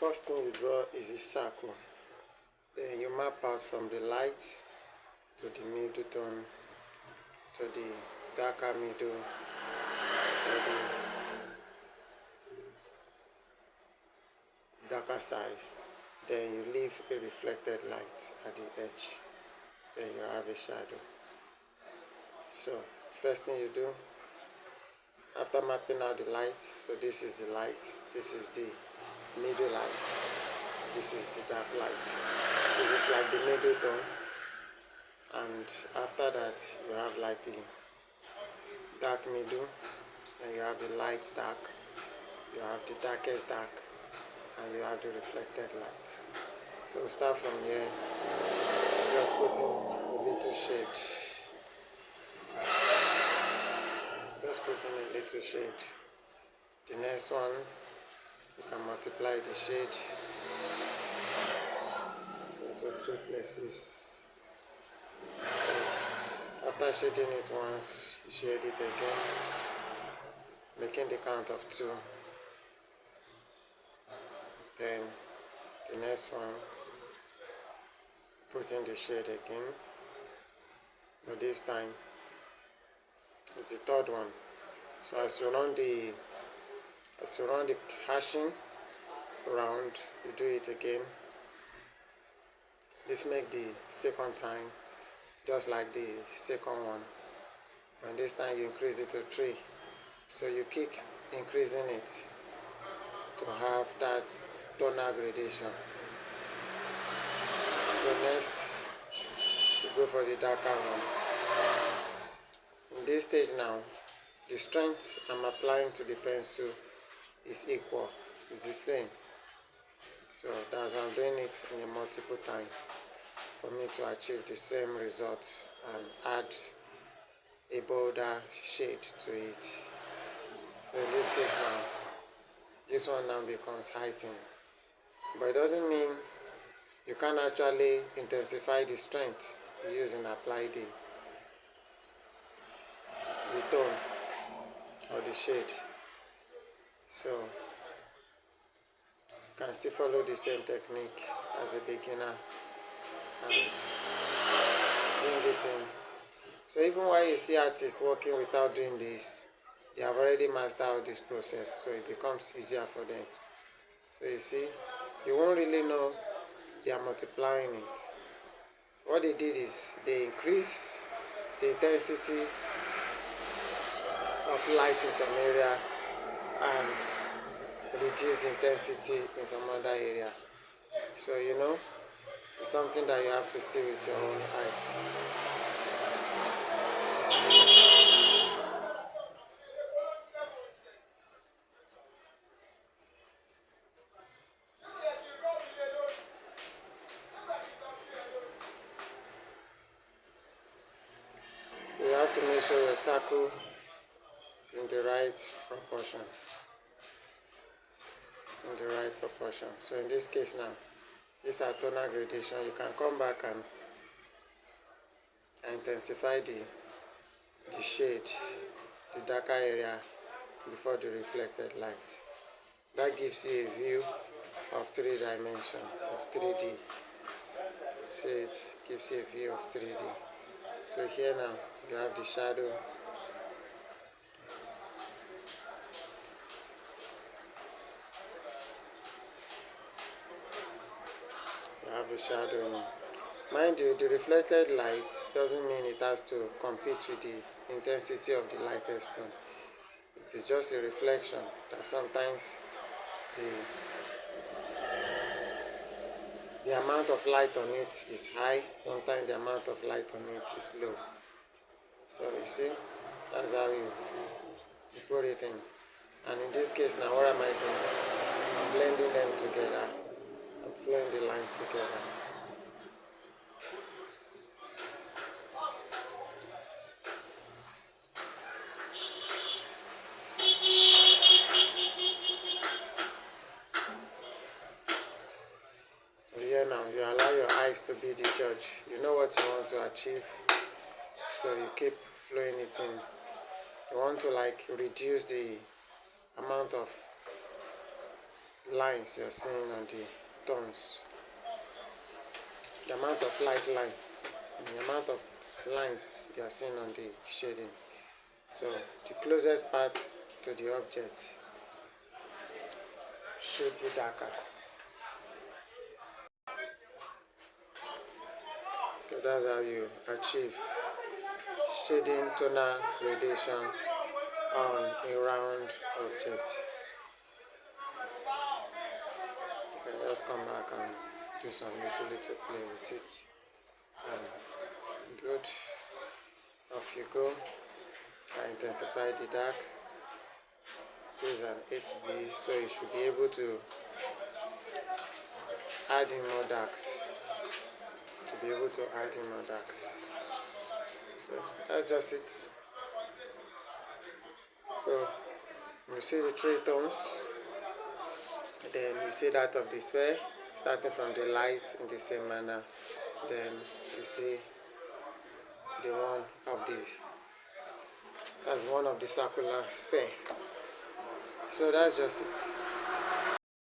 first thing you draw is a circle. Then you map out from the light to the middle tone to the darker middle to the darker side. Then you leave a reflected light at the edge. Then you have a shadow. So first thing you do after mapping out the light, so this is the light, this is the middle light, this is the dark light. This is like the middle tone, and after that you have like the dark middle, and you have the light dark, you have the darkest dark, and you have the reflected light. So start from here, just put in a little shade. Just put in a little shade. The next one, you can multiply the shade into 2 places. So after shading it once, you shade it again, making the count of 2. Then the next one, put in the shade again, but this time it's the third one. So as you run the hashing around, you do it again. This make the second time just like the second one, and this time you increase it to 3. So you keep increasing it to have that tonal gradation. So next you go for the darker one. In this stage now, the strength I'm applying to the pencil is equal, it's the same. So that's why I'm doing it in a multiple time for me to achieve the same result and add a bolder shade to it. So in this case now, this one now becomes heightened. But it doesn't mean you can actually intensify the strength you use and apply the tone or the shade. So you can still follow the same technique as a beginner and bring it in. So even while you see artists working without doing this, they have already mastered this process, so it becomes easier for them. So you see, you won't really know they are multiplying it. What they did is they increased the intensity of light in some area and reduce the intensity in some other area. So it's something that you have to see with your own eyes. You have to make sure your circle is in the right proportion. So in this case now, these are tonal gradation. You can come back and intensify the shade, the darker area before the reflected light. That gives you a view of 3 dimension, of 3D. So it gives you a view of 3D. So here now, you have the shadow. You have the shadow now. Mind you, the reflected light doesn't mean it has to compete with the intensity of the lightest tone. It is just a reflection that sometimes the amount of light on it is high, sometimes the amount of light on it is low. So you see, that's how you put it in. And in this case now, what am I doing? I'm blending them together. I'm flowing the lines together. Here now, you allow your eyes to be the judge. You know what you want to achieve, so you keep flowing it in. You want to reduce the amount of lines you're seeing on the tones, the amount of light line, the amount of lines you're seeing on the shading. So the closest part to the object should be darker. So that's how you achieve shading tonal gradation on a round object. You can just come back and do some little play with it. And good. Off you go. I intensify the dark. This is an 8B, so you should be able to add in more darks. So that's just it. So you see the three tones, then you see that of the sphere, starting from the light in the same manner. Then you see the one of the circular sphere. So that's just it.